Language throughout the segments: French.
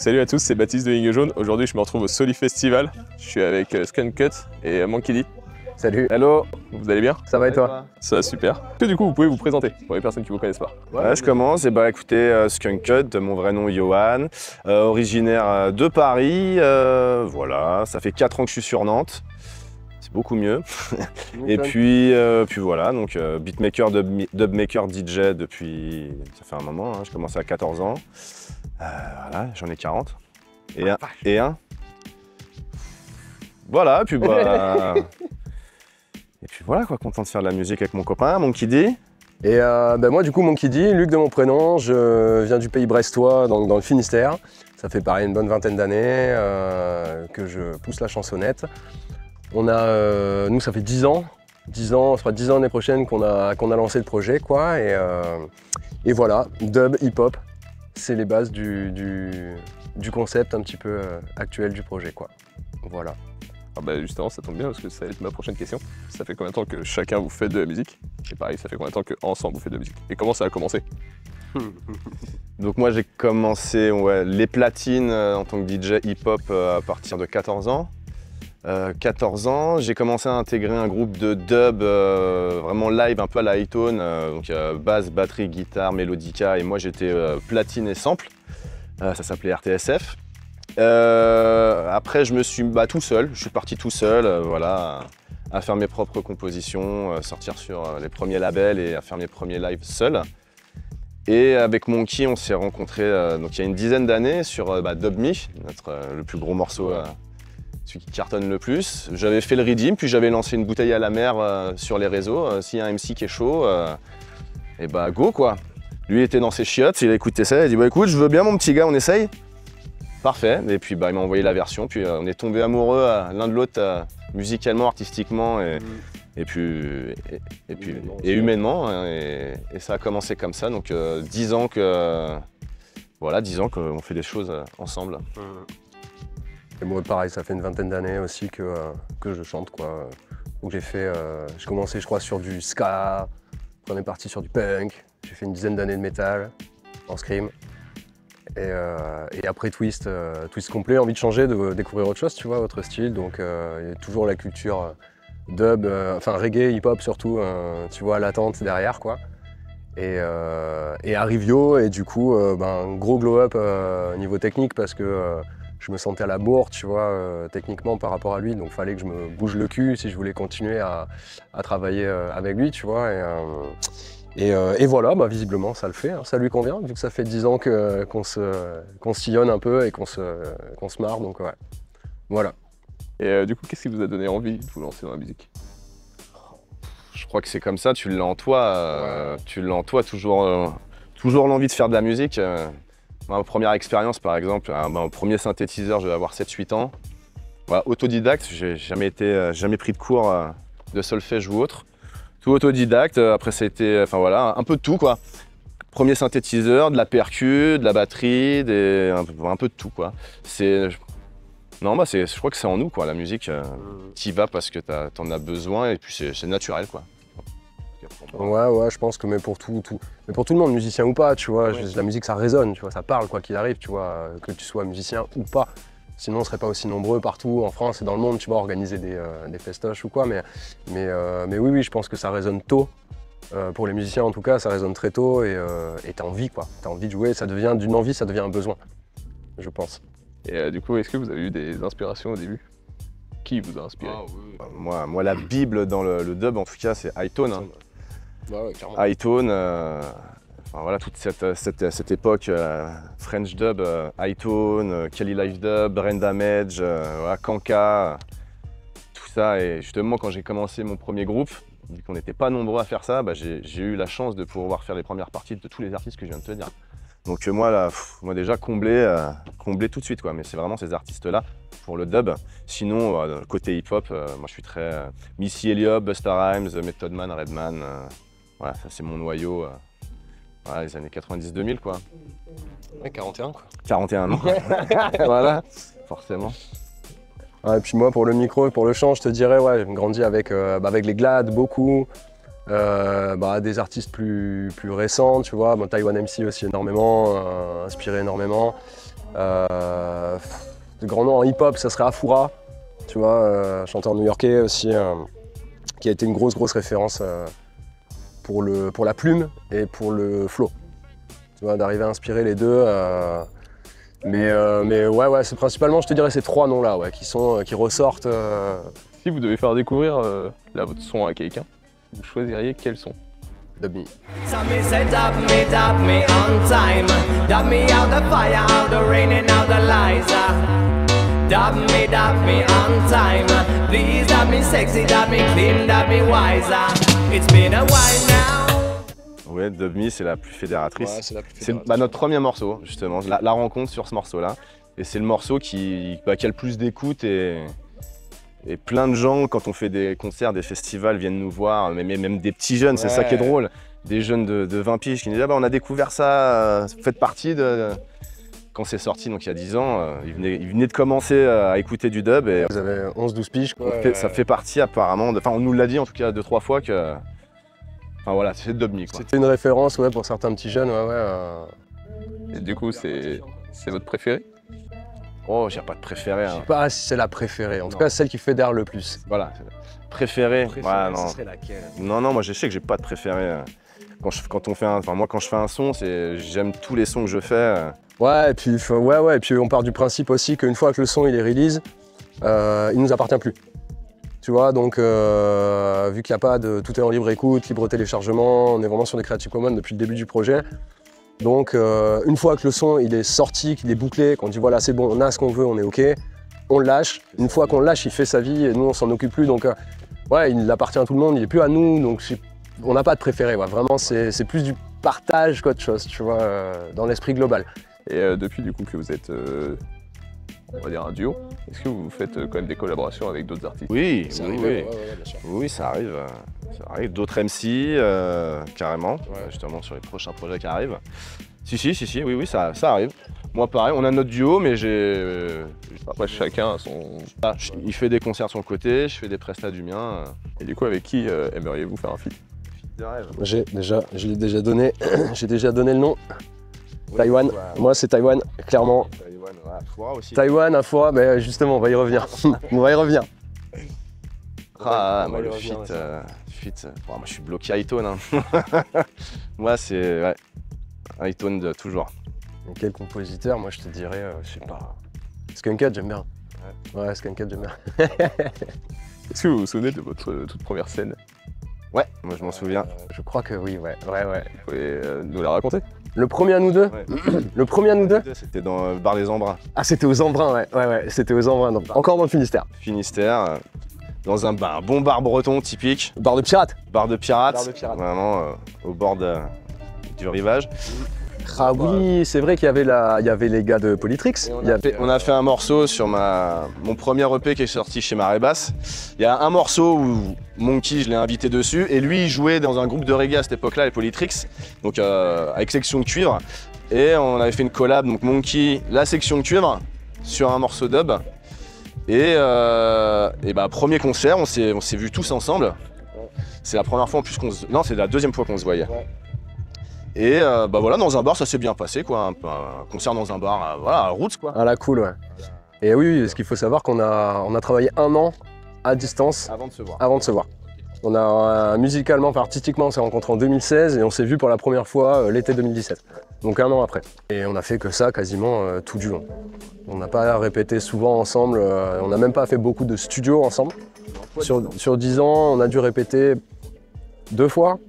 Salut à tous, c'est Baptiste de Ligne Jaune. Aujourd'hui, je me retrouve au Soli Festival. Je suis avec Skunk Cut et Monkey D. Salut. Hello, vous allez bien? Ça va et toi? Ça va super. Que du coup, vous pouvez vous présenter pour les personnes qui ne vous connaissent pas. Ouais, je commence. Et bah écoutez, Skunk Cut, mon vrai nom Johan, originaire de Paris. Voilà, ça fait 4 ans que je suis sur Nantes. C'est beaucoup mieux. Et puis voilà, donc beatmaker, dubmaker, DJ depuis, ça fait un moment, hein, j'ai commencé à 14 ans. Voilà, j'en ai 40. Et un. Voilà, et puis bah... et puis voilà quoi, content de faire de la musique avec mon copain, Monkey D. Et moi du coup Monkey D, Luc de mon prénom, je viens du pays brestois, dans le Finistère. Ça fait pareil une bonne vingtaine d'années que je pousse la chansonnette. On a, nous ça fait 10 ans, ça fera 10 ans l'année prochaine qu'on a lancé le projet quoi. Et voilà, dub, hip-hop, c'est les bases du concept un petit peu actuel du projet quoi. Voilà. Ah bah justement, ça tombe bien parce que ça va être ma prochaine question. Ça fait combien de temps que chacun vous fait de la musique? Et pareil, ça fait combien de temps qu'ensemble vous faites de la musique? Et comment ça a commencé? Donc moi j'ai commencé les platines en tant que DJ hip-hop à partir de 14 ans. 14 ans, j'ai commencé à intégrer un groupe de dub vraiment live, un peu à la Hi-Tone, donc basse, batterie, guitare, mélodica, et moi j'étais platine et sample. Ça s'appelait RTSF. Après je me suis tout seul, je suis parti tout seul, voilà, à faire mes propres compositions, sortir sur les premiers labels et à faire mes premiers lives seul. Et avec Monkey, on s'est rencontrés donc il y a une dizaine d'années sur Dub Me, le plus gros morceau, celui qui cartonne le plus. J'avais fait le redeem, puis j'avais lancé une bouteille à la mer sur les réseaux. S'il y a un MC qui est chaud, et bah go quoi. Lui était dans ses chiottes, il a écouté ça, il a dit bah écoute, je veux bien mon petit gars, on essaye. Parfait, et puis il m'a envoyé la version, puis on est tombés amoureux l'un de l'autre musicalement, artistiquement et humainement, et ça a commencé comme ça, donc 10 ans qu'on fait des choses ensemble. Et moi pareil, ça fait une vingtaine d'années aussi que je chante quoi. Donc j'ai commencé je crois sur du ska, après on est parti sur du punk, j'ai fait une dizaine d'années de métal en scream. Et après twist complet, envie de changer, de découvrir autre chose, tu vois, autre style. Donc il y a toujours la culture dub, enfin reggae, hip-hop surtout, tu vois, latente derrière quoi. Et Arrivio, et du coup, gros glow-up niveau technique parce que je me sentais à la bourre, tu vois, techniquement par rapport à lui. Donc fallait que je me bouge le cul si je voulais continuer à travailler avec lui, tu vois. Et voilà, visiblement ça le fait, hein, ça lui convient, vu que ça fait 10 ans qu'on sillonne un peu et qu'on se marre, donc ouais, voilà. Et du coup, qu'est-ce qui vous a donné envie de vous lancer dans la musique? Je crois que c'est comme ça, tu l'as en toi, toujours l'envie de faire de la musique. Ma première expérience par exemple, mon premier synthétiseur, je vais avoir 7-8 ans. Voilà, autodidacte, j'ai jamais pris de cours de solfège ou autre. Tout autodidacte, après ça a été, un peu de tout quoi. Premier synthétiseur, de la percu, de la batterie, un peu de tout quoi. Je crois que c'est en nous quoi, la musique, t'y vas parce que t'en as besoin et puis c'est naturel quoi. Ouais, je pense que mais pour tout le monde, musicien ou pas, tu vois, la musique ça résonne, tu vois, ça parle quoi qu'il arrive, tu vois, que tu sois musicien ou pas. Sinon on serait pas aussi nombreux partout en France et dans le monde, tu vois, organiser des festoches ou quoi, mais oui, je pense que ça résonne tôt. Pour les musiciens en tout cas, ça résonne très tôt et t'as envie quoi, t'as envie de jouer, ça devient d'une envie, ça devient un besoin, je pense. Et du coup, est-ce que vous avez eu des inspirations au début? Qui vous a inspiré? Moi la bible dans le dub en tout cas, c'est Hi-Tone. Hein. Ouais, clairement. Hi-Tone, voilà toute cette époque French dub, Hi-Tone, Kelly Live Dub, Brain Damage, Kanka, tout ça. Et justement quand j'ai commencé mon premier groupe, vu qu'on n'était pas nombreux à faire ça, j'ai eu la chance de pouvoir faire les premières parties de tous les artistes que je viens de te dire. Donc moi déjà comblé tout de suite quoi, mais c'est vraiment ces artistes là pour le dub. Sinon côté hip hop, moi je suis très Missy Elliott, Busta Rhymes, Method Man, Redman, voilà ça c'est mon noyau, voilà, les années 90-2000 quoi. Ouais, 41 quoi. 41 ans, voilà, forcément. Ouais, et puis moi pour le micro et pour le chant, je te dirais, ouais, j'ai grandi avec les Glad beaucoup, des artistes plus récents, tu vois, Taiwan MC aussi énormément, inspiré énormément. De grands noms en hip-hop, ça serait Afura, tu vois, chanteur new-yorkais aussi, qui a été une grosse référence pour la plume et pour le flow. Tu vois, d'arriver à inspirer les deux. Mais ouais, c'est principalement, je te dirais, ces 3 noms-là, ouais, qui ressortent. Si vous devez faire découvrir là, votre son à quelqu'un, vous choisiriez quel son? Dub Me. Some say dub me on time. Dub me out the fire, out the rain and out the lies. Dub me on time. Please dub me sexy, dub me clean, dub me wiser. It's been a while now. Ouais, Dub Me, c'est la plus fédératrice. Ouais, c'est la plus C'est fédératrice. notre premier morceau, justement, la rencontre sur ce morceau-là. Et c'est le morceau qui a le plus d'écoute et plein de gens, quand on fait des concerts, des festivals, viennent nous voir, mais même des petits jeunes, c'est ça qui est drôle. Des jeunes de 20 piges qui nous disent ah bah, on a découvert ça, faites partie de... Quand c'est sorti, donc il y a 10 ans, ils venaient de commencer à écouter du dub. Et Vous avez 11-12 piges, quoi. ça fait partie apparemment, enfin on nous l'a dit en tout cas 2-3 fois que... Enfin voilà, c'est Dub Me, quoi. C'était une référence, ouais, pour certains petits jeunes, ouais. Et du coup, c'est votre préféré? Oh, j'ai pas de préféré. Je sais Hein. pas si c'est la préférée, en tout Non. cas celle qui fédère le plus. Voilà, préféré. Ouais, non. ce serait laquelle? Non, moi je sais que j'ai pas de préféré. Quand on fait moi quand je fais un son, j'aime tous les sons que je fais. Ouais, et puis, et puis on part du principe aussi qu'une fois que le son il est release, il nous appartient plus. Tu vois, donc vu qu'il n'y a pas de... Tout est en libre écoute, libre téléchargement, on est vraiment sur des Creative Commons depuis le début du projet. Donc une fois que le son il est sorti, qu'il est bouclé, qu'on dit voilà c'est bon, on a ce qu'on veut, on est ok, on le lâche. Une fois qu'on le lâche, il fait sa vie et nous on s'en occupe plus. Donc ouais, il appartient à tout le monde, il est plus à nous, donc on n'a pas de préféré. Ouais. Vraiment c'est plus du partage qu'autre chose, tu vois, dans l'esprit global. Et depuis du coup que vous êtes, on va dire un duo, est-ce que vous faites quand même des collaborations avec d'autres artistes? Oui, C'est oui, arrivé, oui. ouais, bien sûr. Oui, ça arrive. D'autres MC, carrément, justement sur les prochains projets qui arrivent. Si, oui, ça arrive. Moi pareil, on a notre duo, mais Après chacun a son... il fait des concerts sur le côté, je fais des prestats du mien. Et du coup avec qui aimeriez-vous faire un feat? De rêve. Je l'ai déjà donné, j'ai déjà donné le nom. Taïwan, moi c'est Taïwan, clairement. Taïwan, ouais, Afura aussi. Taïwan, Afura, mais justement on va y revenir. On va y revenir. Ah, On moi va y le revenir, feat, moi je suis bloqué à iTone. Hein. Moi c'est iTone toujours. Et quel compositeur? Moi je te dirais, je sais pas. Skunkhead j'aime bien. Ouais, Skunkhead j'aime bien. Est-ce que vous vous souvenez de votre toute première scène? Ouais, moi je m'en souviens. Je crois que oui, ouais. Vous pouvez nous la raconter? Le premier à nous deux? Ouais. Le premier à nous deux? C'était dans le bar des Embruns, Ah c'était aux Embruns, ouais, c'était aux Embruns, donc encore dans le Finistère. Finistère, dans un bon bar breton typique, Bar de pirates. bar de pirates, Bar de pirates. vraiment au bord du rivage. Ah oui, c'est vrai qu'il y avait les gars de Polytrix. On a fait un morceau sur mon premier EP qui est sorti chez Marée Basse. Il y a un morceau où Monkey, je l'ai invité dessus, et lui, il jouait dans un groupe de reggae à cette époque-là, les Polytrix, donc avec section de cuivre. Et on avait fait une collab, donc Monkey, la section de cuivre, sur un morceau dub. Et premier concert, on s'est vus tous ensemble. C'est la première fois en plus Non, c'est la deuxième fois qu'on se voyait. Et voilà, dans un bar, ça s'est bien passé, quoi. Un concert dans un bar, à Roots, quoi. À la cool, ouais. Et oui, ce qu'il faut savoir qu'on a travaillé 1 an à distance Avant de se voir. avant de se voir. On a musicalement, enfin artistiquement, on s'est rencontrés en 2016 et on s'est vu pour la première fois l'été 2017. Donc 1 an après. Et on a fait que ça quasiment tout du long. On n'a pas répété souvent ensemble, on n'a même pas fait beaucoup de studios ensemble. Sur 10 ans, on a dû répéter 2 fois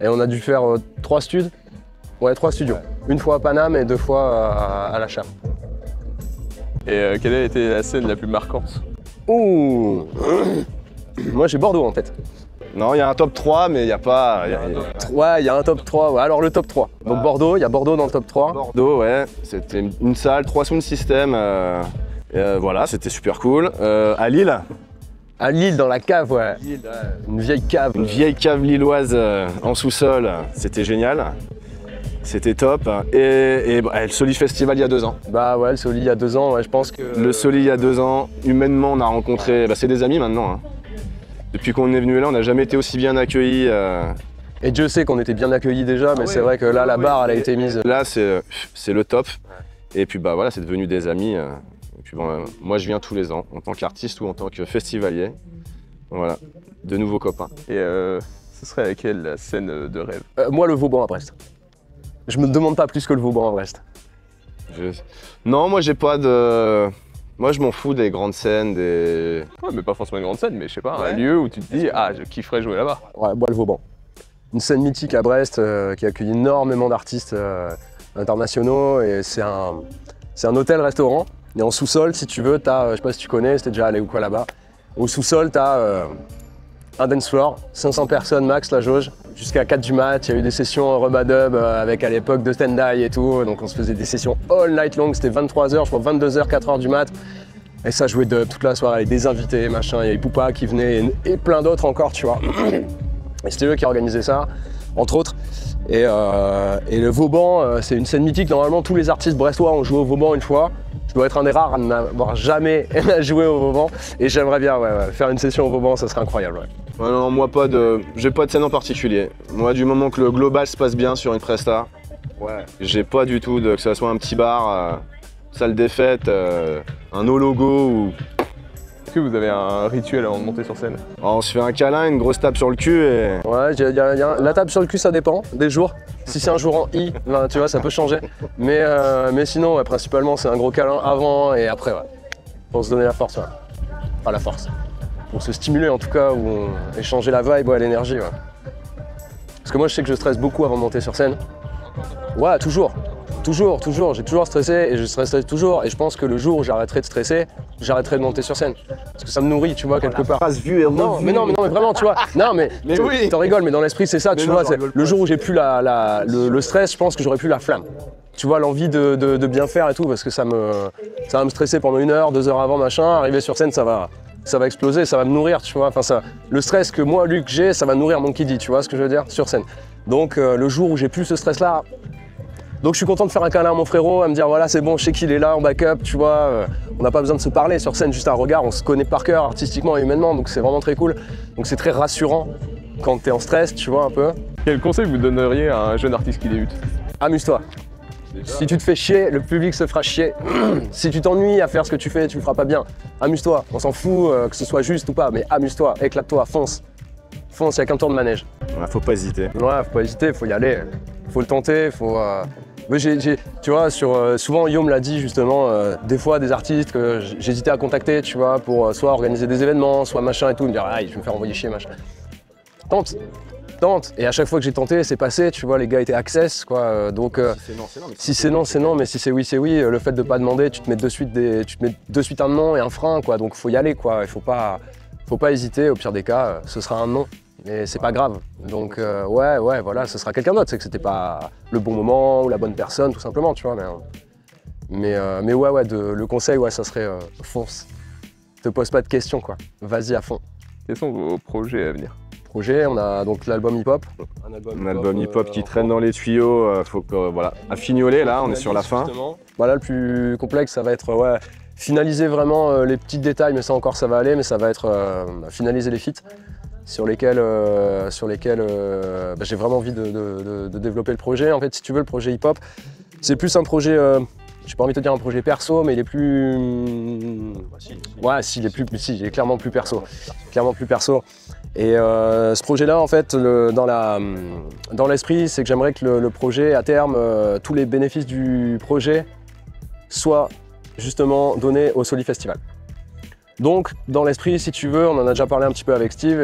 et on a dû faire 3 studs. Ouais, 3 studios. Une fois à Paname et 2 fois à La Chapelle. Et quelle a été la scène la plus marquante? Ouh. Moi j'ai Bordeaux en tête. Non, il y a un top 3, mais il n'y a pas... Ouais, il y a un top 3. Ouais, alors le top 3. Donc Bordeaux, il y a Bordeaux dans le top 3. Bordeaux, ouais, c'était une salle, 3 sound system. Voilà, c'était super cool. À Lille, À Lille, dans la cave, ouais. Une vieille cave. une vieille cave lilloise en sous-sol, c'était génial. C'était top. Et le Soli Festival il y a 2 ans. Bah ouais, le Soli il y a 2 ans, ouais, je pense que... Le Soli il y a 2 ans, humainement on a rencontré, c'est des amis maintenant. Hein. Depuis qu'on est venu là, on n'a jamais été aussi bien accueillis. Et Dieu sait qu'on était bien accueillis déjà, mais c'est vrai que là, la barre, elle a été mise... Là c'est le top. Et puis bah voilà, c'est devenu des amis. Et puis bon, moi je viens tous les ans, en tant qu'artiste ou en tant que festivalier. Voilà, de nouveaux copains. Et ce serait laquelle la scène de rêve? Moi, le Vauban à Brest. Je me demande pas plus que le Vauban à Brest. Non, moi j'ai pas de... Moi je m'en fous des grandes scènes, des... Ouais, mais pas forcément une grande scène, mais je sais pas, Ouais. un lieu où tu te dis « Ah, je kifferais jouer là-bas ». Ouais, moi, le Vauban. Une scène mythique à Brest qui accueille énormément d'artistes internationaux et c'est un hôtel-restaurant. Et en sous-sol, si tu veux, t'as, je sais pas si tu connais, si t'es déjà allé ou quoi là-bas. Au sous-sol, t'as un dance floor, 500 personnes max la jauge, jusqu'à 4 du mat. Il y a eu des sessions Robadub avec à l'époque de Stand-Eye et tout. Donc on se faisait des sessions all night long, c'était 23h, je crois 22h, 4h du mat. Et ça jouait dub toute la soirée avec des invités, machin. Il y avait Poupa qui venait et plein d'autres encore, tu vois. Et c'était eux qui organisaient ça, entre autres. Et le Vauban, c'est une scène mythique. Normalement, tous les artistes brestois ont joué au Vauban une fois. Je dois être un des rares à n'avoir jamais joué au Vauban. Et j'aimerais bien faire une session au Vauban, ça serait incroyable. Ouais. Ouais, non, moi pas de... J'ai pas de scène en particulier. Moi du moment que le global se passe bien sur une presta, j'ai pas du tout de... que ce soit un petit bar, salle des fêtes, un no logo ou... Est-ce que vous avez un rituel avant de monter sur scène? Alors, on se fait un câlin, une grosse tape sur le cul et... Ouais, la table sur le cul, ça dépend des jours. Si c'est un jour en I, ben, tu vois, ça peut changer. Mais sinon, ouais, principalement, c'est un gros câlin avant et après, ouais. Pour se donner la force, ouais. Enfin, la force. Pour se stimuler, en tout cas, ou échanger la vibe, ouais, l'énergie, ouais. Parce que moi, je sais que je stresse beaucoup avant de monter sur scène. Ouais, toujours. Toujours. J'ai toujours stressé et je stresserai toujours. Et je pense que le jour où j'arrêterai de stresser, j'arrêterai de monter sur scène. Parce que ça me nourrit, tu vois, quelque part. Phrase vue et Non, mais vraiment, tu vois. Non, mais oui. t'en rigoles, mais dans l'esprit, c'est ça, tu non, vois. j'en C'est rigole le pas, jour où j'ai plus le stress, je pense que j'aurais plus la flamme. Tu vois, l'envie de bien faire et tout, parce que ça va me stresser pendant 1 heure, 2 heures avant, machin. Arriver sur scène, ça va exploser, ça va me nourrir, tu vois. Enfin, le stress que moi, Luc, j'ai, ça va nourrir Monkey D, tu vois ce que je veux dire, sur scène. Donc, le jour où j'ai plus ce stress-là, donc je suis content de faire un câlin à mon frérot, à me dire voilà c'est bon, je sais qu'il est là en backup, tu vois, on n'a pas besoin de se parler sur scène, juste un regard, on se connaît par cœur artistiquement et humainement, donc c'est vraiment très cool. Donc c'est très rassurant quand t'es en stress, tu vois un peu. Quel conseil vous donneriez à un jeune artiste qui débute? Amuse-toi. Si tu te fais chier, le public se fera chier. Si tu t'ennuies à faire ce que tu fais, tu le feras pas bien. Amuse-toi, on s'en fout que ce soit juste ou pas, mais amuse-toi, éclate-toi, fonce. Fonce, il n'y a qu'un tour de manège. Ouais, faut pas hésiter. Ouais, faut pas hésiter, faut y aller, faut le tenter, faut... Moi, tu vois, souvent Yo me l'a dit justement, des fois des artistes que j'hésitais à contacter, tu vois, pour soit organiser des événements, soit machin et tout, me dire ah, je vais me faire envoyer chier, machin. Tente. Et à chaque fois que j'ai tenté, c'est passé, tu vois, les gars étaient access, quoi. Donc, si c'est non, c'est non, mais si c'est oui, c'est oui. Le fait de pas demander, tu te mets de suite un non et un frein, quoi. Donc, faut y aller, quoi. Il faut pas hésiter. Au pire des cas, ce sera un non. Mais c'est pas grave. Donc ouais, voilà, ce sera quelqu'un d'autre. C'est que c'était pas le bon moment ou la bonne personne, tout simplement, tu vois. Mais ouais, le conseil, ouais, ça serait fonce. Te pose pas de questions, quoi. Vas-y à fond. Quels sont vos projets à venir? On a donc l'album hip-hop. Un album hip-hop qui traîne dans les tuyaux, faut que, voilà, à fignoler là, on est sur la fin. Voilà, le plus complexe, ça va être ouais, finaliser vraiment les petits détails, mais ça encore ça va aller, mais ça va être finaliser les feats sur lesquels j'ai vraiment envie de développer le projet. En fait, si tu veux, le projet hip-hop, c'est plus un projet, j'ai pas envie de te dire un projet perso, mais il est plus... Ouais, si, il est clairement plus perso. Clairement plus perso. Et ce projet-là, en fait, dans l'esprit, c'est que j'aimerais que le projet, à terme, tous les bénéfices du projet soient justement donnés au Soli Festival. Donc, dans l'esprit, si tu veux, on en a déjà parlé un petit peu avec Steve,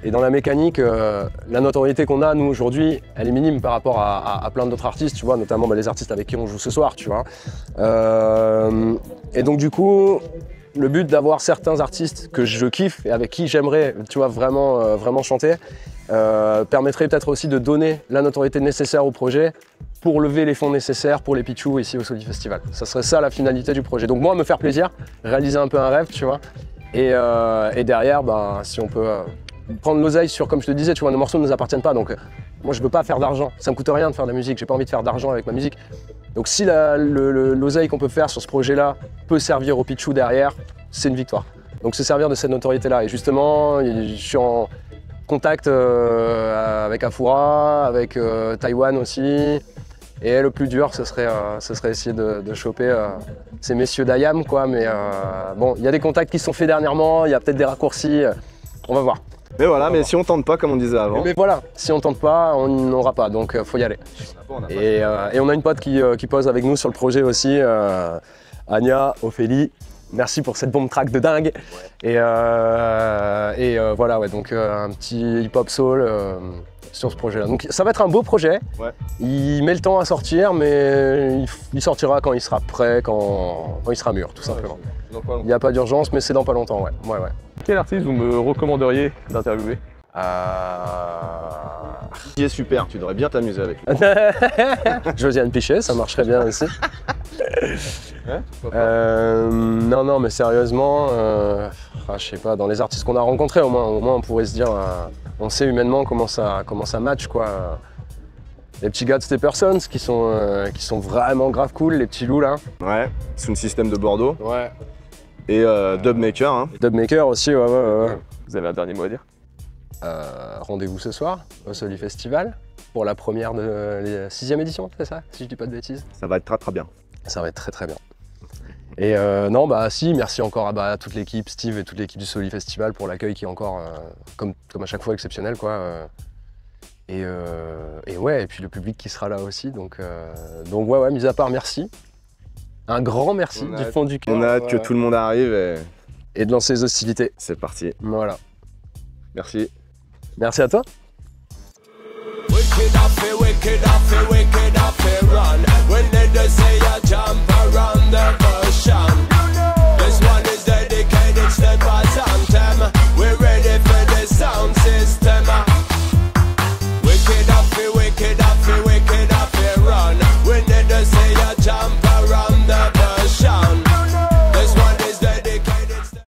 et dans la mécanique, la notoriété qu'on a, nous, aujourd'hui, elle est minime par rapport à plein d'autres artistes, tu vois, notamment les artistes avec qui on joue ce soir, tu vois. Et donc, du coup, le but d'avoir certains artistes que je kiffe et avec qui j'aimerais, tu vois, vraiment chanter, permettrait peut-être aussi de donner la notoriété nécessaire au projet pour lever les fonds nécessaires pour les pitchous ici au Soli Festival. Ça serait ça la finalité du projet. Donc moi, me faire plaisir, réaliser un peu un rêve, tu vois, et derrière, ben, si on peut prendre l'oseille sur, comme je te disais, tu vois, nos morceaux ne nous appartiennent pas, donc moi je veux pas faire d'argent, ça me coûte rien de faire de la musique, j'ai pas envie de faire d'argent avec ma musique. Donc si l'oseille qu'on peut faire sur ce projet-là peut servir aux pitchous derrière, c'est une victoire. Donc se servir de cette notoriété-là. Et justement, je suis en contact avec Afura, avec Taïwan aussi, Et le plus dur, ce serait essayer de choper ces messieurs d'IAM, quoi. Mais bon, il y a des contacts qui sont faits dernièrement, il y a peut-être des raccourcis, on va voir. Mais voilà, mais si on tente pas, comme on disait avant. Mais voilà, si on tente pas, on n'aura pas, donc faut y aller. Et on a une pote qui pose avec nous sur le projet aussi, Anya, Ophélie. Merci pour cette bombe track de dingue. Ouais. Et voilà, ouais, donc un petit hip-hop soul sur ce projet-là. Donc ça va être un beau projet. Ouais. Il met le temps à sortir, mais il sortira quand il sera prêt, quand il sera mûr, tout simplement. Il n'y a pas d'urgence, mais c'est dans pas longtemps, ouais. Ouais. Quel artiste vous me recommanderiez d'interviewer? Qui est super, tu devrais bien t'amuser avec lui. Josiane Pichet, ça marcherait bien aussi. Non, mais sérieusement, je sais pas, dans les artistes qu'on a rencontrés, au moins on pourrait se dire, on sait humainement comment ça match, quoi. Les petits gars de Steppersons qui sont vraiment grave cool, les petits loups là. Ouais, Sound System de Bordeaux. Ouais. Et Dubmaker. Hein. Dubmaker aussi, ouais. Vous avez un dernier mot à dire? Rendez-vous ce soir au Soli Festival pour la première de la 6e édition, c'est ça, si je dis pas de bêtises? Ça va être très très bien. Ça va être très très bien. Et non, bah si, merci encore à toute l'équipe, Steve et toute l'équipe du Soli Festival pour l'accueil qui est encore, comme à chaque fois, exceptionnel, quoi. Et ouais, et puis le public qui sera là aussi, donc ouais, mis à part merci. Un grand merci du fond du cœur. On a hâte que tout le monde arrive et de lancer les hostilités. C'est parti. Voilà. Merci. Merci à toi. Wicked run when they just say I jump around the version.